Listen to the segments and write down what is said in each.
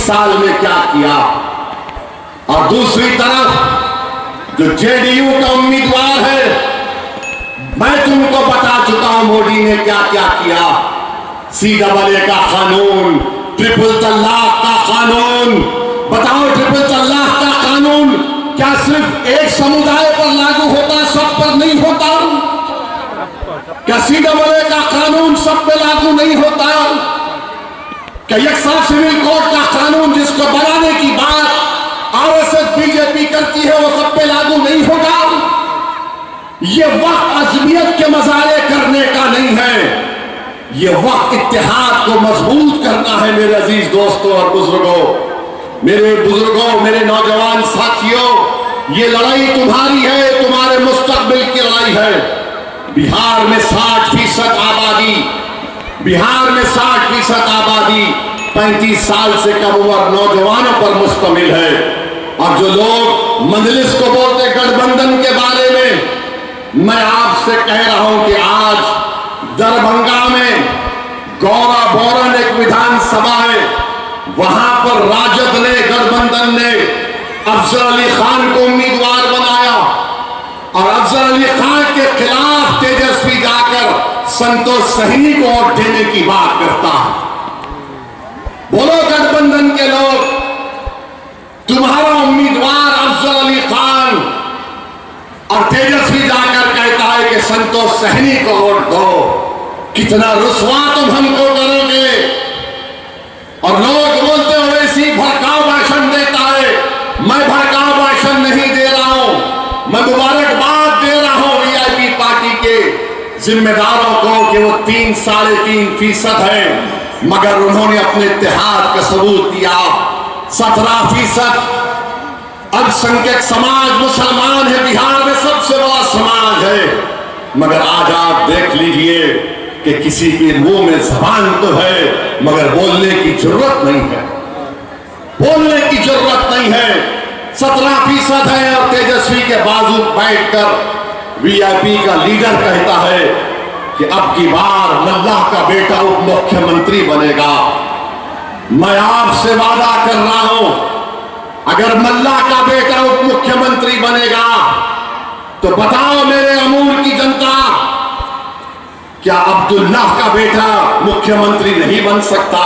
साल में क्या किया, और दूसरी तरफ जो जेडीयू का उम्मीदवार है, मैं तुमको बता चुका हूं मोदी ने क्या क्या किया। CAA का कानून, ट्रिपल तलाक का कानून, बताओ ट्रिपल तलाक का कानून क्या सिर्फ एक समुदाय पर लागू होता, सब पर नहीं होता? क्या CAA का कानून सब पे लागू नहीं होता? क्या यकसा सिविल कोड का कानून जिसको बनाने की बात RSS बीजेपी करती है वो सब पे लागू नहीं होगा? ये वक्त अज़मियत के मजारे करने का नहीं है, ये वक्त इत्तेहाद को मजबूत करना है। मेरे अजीज दोस्तों और बुजुर्गों, मेरे नौजवान साथियों, ये लड़ाई तुम्हारी है, तुम्हारे मुस्तकबिल की लड़ाई है। बिहार में 60% आबादी, 35 साल से कम उम्र नौजवानों पर मुश्तमिल है। और जो लोग मजलिस को बोलते गठबंधन के बारे में, मैं आपसे कह रहा हूं कि आज दरभंगा में गौरा बोरन एक विधानसभा है, वहां पर राजद ने, गठबंधन ने अफजल अली खान को उम्मीदवार बनाया और अफजल अली खान के खिलाफ तेजस्वी जाकर संतोष सहनी को वोट देने की बात करता है। बोलो गठबंधन के लोग, तुम्हारा उम्मीदवार अफजल अली खान और तेजस्वी जाकर कहता है कि संतोष सहनी को वोट दो। कितना रुस्वा तुम हमको करोगे। और लोग बोलते हो ऐसी भड़काऊ भाषण देता है। मैं भड़काऊ भाषण नहीं दे रहा हूं, मैं मुबारकबाद दे रहा हूं वीआईपी पार्टी के जिम्मेदारों को कि वो 3-3.5% है, मगर उन्होंने अपने इत्तेहाद का सबूत दिया। 17% अल्पसंख्यक समाज मुसलमान है, बिहार में सबसे बड़ा समाज है, मगर आज आप देख लीजिए कि किसी के मुंह में जबान तो है मगर बोलने की जरूरत नहीं है, बोलने की जरूरत नहीं है। 17% है और तेजस्वी के बाजू बैठकर वीआईपी का लीडर कहता है कि अब की बार मल्लाह का बेटा उप मुख्यमंत्री बनेगा। मैं आपसे वादा कर रहा हूं, अगर मल्लाह का बेटा उप मुख्यमंत्री बनेगा तो बताओ मेरे अमूल की जनता, क्या अब्दुल्लाह का बेटा मुख्यमंत्री नहीं बन सकता?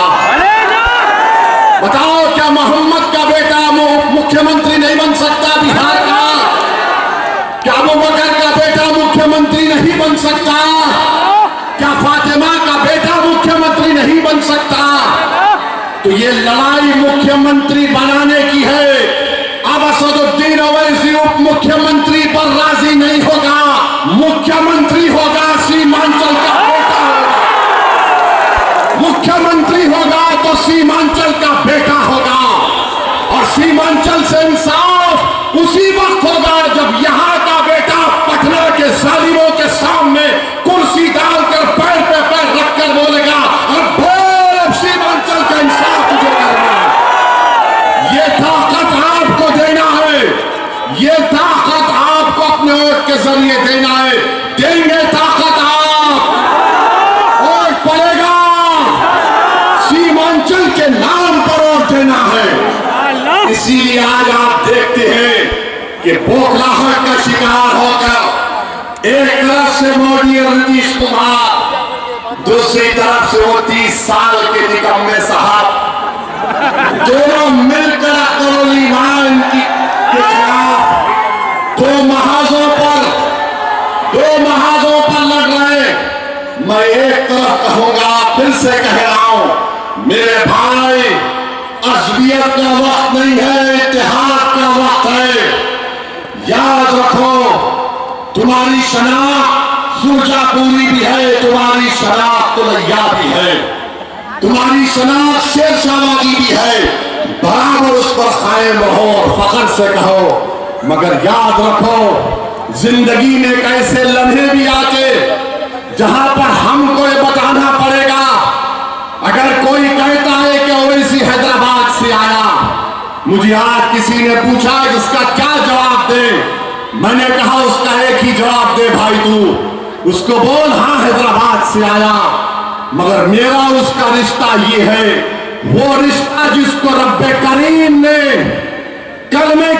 बताओ क्या मोहम्मद का बेटा मुख्यमंत्री नहीं बन सकता बिहार का? क्या अबू बकर का बेटा मुख्यमंत्री नहीं बन सकता? क्या फातिमा का बेटा मुख्यमंत्री नहीं बन सकता? तो ये लड़ाई मुख्यमंत्री बनाने की है। अब असदुद्दीन ओवैसी उप मुख्यमंत्री पर राजी नहीं होगा, मुख्यमंत्री होगा सीमांचल का बेटा होगा। मुख्यमंत्री होगा तो सीमांचल का बेटा होगा, और सीमांचल से इंसाफ उसी वक्त होगा जब यहां का बेटा पटना के जालिमों के सामने कुर्सी डालकर पैर पे पैर रखकर बोलेगा, और बोल सीमांचल का इंसाफ तुझे करना है। ये ताकत आपको देना है, ये ताकत आपको अपने वोट के जरिए देना है। देंगे ताकत आप, वोट पड़ेगा, सीमांचल के नाम पर वोट देना है। इसीलिए आज आप देखते हैं कि बौखलाहट का शिकार होकर एक तरफ से मोदी और नीतीश कुमार, दूसरी तरफ से वो 30 साल के निकम्मे साहब, दोनों मिलकर करोलीमान के खिलाफ दो महाजों पर लड़ रहे। मैं एक तरफ कहूंगा, फिर से कह रहा हूं, मेरे भाई, अज़मियत का वक्त नहीं है, इत्तेहाद का वक्त है। याद रखो, तुम्हारी शनाख्त सुरजापुरी भी है, तुम्हारी शनाख्त तुलैया भी है, तुम्हारी शनाख्त शेरशाहबादी भी है। बराबर उस पर कायम रहो और फख्र से कहो। मगर याद रखो, जिंदगी में ऐसे लम्हे भी आते जहां पर हमको ये बताना पड़ेगा। अगर कोई कहता है कि ओवैसी हैदराबाद से आया, मुझे आज किसी ने पूछा इसका क्या जवाब दे, मैंने कहा उसका एक ही जवाब दे भाई, तू उसको बोल हाँ हैदराबाद से आया, मगर मेरा उसका रिश्ता ये है, वो रिश्ता जिसको रब्बे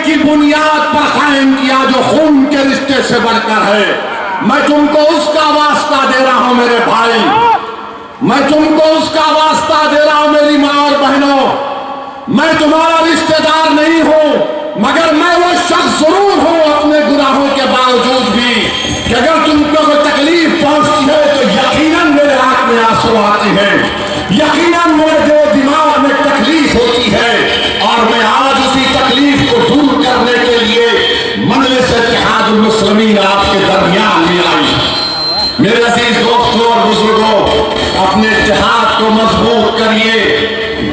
की बुनियाद पर कायम किया जो खून के रिश्ते से बढ़कर है। मैं तुमको उसका वास्ता दे रहा हूं मेरे भाई, मैं तुमको उसका वास्ता दे रहा हूं मेरी मां और बहनों। मैं तुम्हारा रिश्तेदार नहीं हूं, मगर मैं वो शख्स जरूर हूं अपने गुनाहों के बावजूद भी कि अगर तुमको कोई तकलीफ पहुंचती है तो यकीनन मेरे आंख में आंसू आते हैं, यकीनन मेरे जो दिमाग में तकलीफ होती है। और मैं आज उसी तकलीफ को दूर करने के लिए मजलिस इत्तेहादुल मुस्लिमीन आपके दरमियान में आई। मेरे अजीज दोस्तों और बुजुर्गों, अपने इत्तेहाद को मजबूत करिए,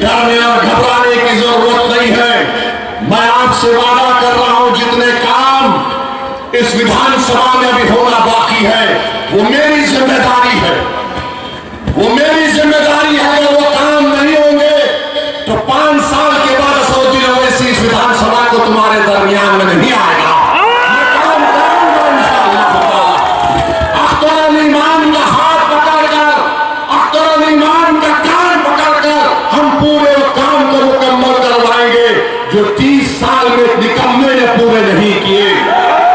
डरने और घबराने की जरूरत नहीं है। मैं आपसे वादा कर रहा हूं जितने काम इस विधानसभा में अभी होना बाकी है वो मेरी जिम्मेदारी है, वो मेरी जिम्मेदारी है। अगर वो काम नहीं होंगे तो 5 साल के बाद असदुद्दीन ओवैसी इस विधानसभा को तुम्हारे दरमियान में नहीं आएगा। मैं काम करूंगा इंशाअल्लाह। अख्तर अली इमाम का हाथ पकड़कर, अख्तर अली इमाम का कान पकड़कर हम पूरे काम को मुकम्मल करवाएंगे जो 30 साल में निकम्मे ने पूरे नहीं किए।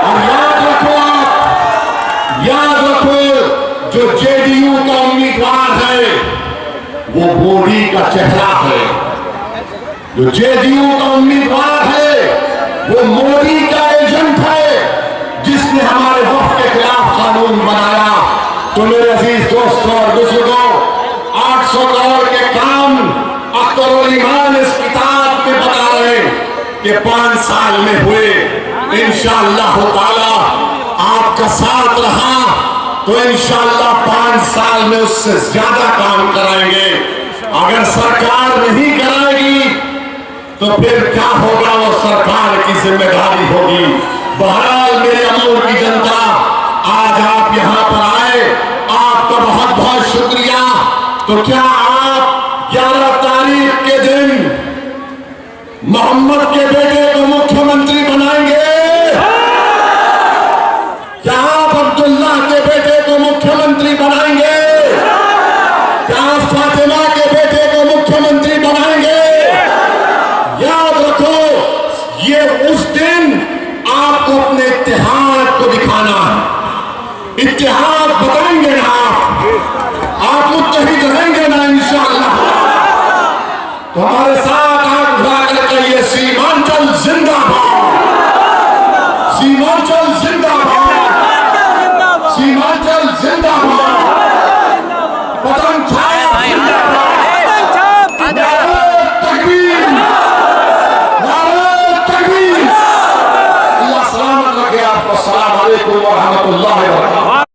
और याद रखो, आप याद रखो, जो जेडीयू का उम्मीदवार है वो मोदी का चेहरा है, जो जेडीयू का उम्मीदवार है वो मोदी का एजेंट है जिसने हमारे वक्त के खिलाफ कानून बनाया। तो मेरे अजीज दोस्तों और बुजुर्गों, 800 करोड़ के काम अख्तर अली इमाम इस किताब में बता रहे कि 5 साल में हुए। इंशाअल्लाह ताला आपका साथ रहा तो इंशाअल्लाह 5 साल में उससे ज्यादा काम कराएंगे। अगर सरकार नहीं कराएगी तो फिर क्या होगा, वो सरकार की जिम्मेदारी होगी। बहरहाल मेरे अमूर की जनता, आज आप यहां पर आए, आपका बहुत बहुत शुक्रिया। तो क्या आप 11 तारीख के दिन मोहम्मद के बेटे को मुख्यमंत्री बनाएंगे? क्या आप अब्दुल्ला के बेटे को मुख्यमंत्री बनाएंगे? क्या आप फातिमा के बेटे को मुख्यमंत्री बनाएंगे? याद रखो, ये उस दिन आपको अपने इत्तेहाद को दिखाना है। इत्तेहाद बताएंगे ना आप मुत्तहिद रहेंगे ना इंशाअल्लाह। तो हमारे साथ आंख उठा कर कहिए, सीमांचल जिंदाबाद, सीमांचल जिंदाबाद, सीमांचल जिंदाबाद, पतंग छाप जिंदाबाद, नारे तकबीर, नारे तकबीर। अल्लाह सलामत रखे आपको। अस्सलाम वालेकुम व रहमतुल्लाहि व बरकातहू।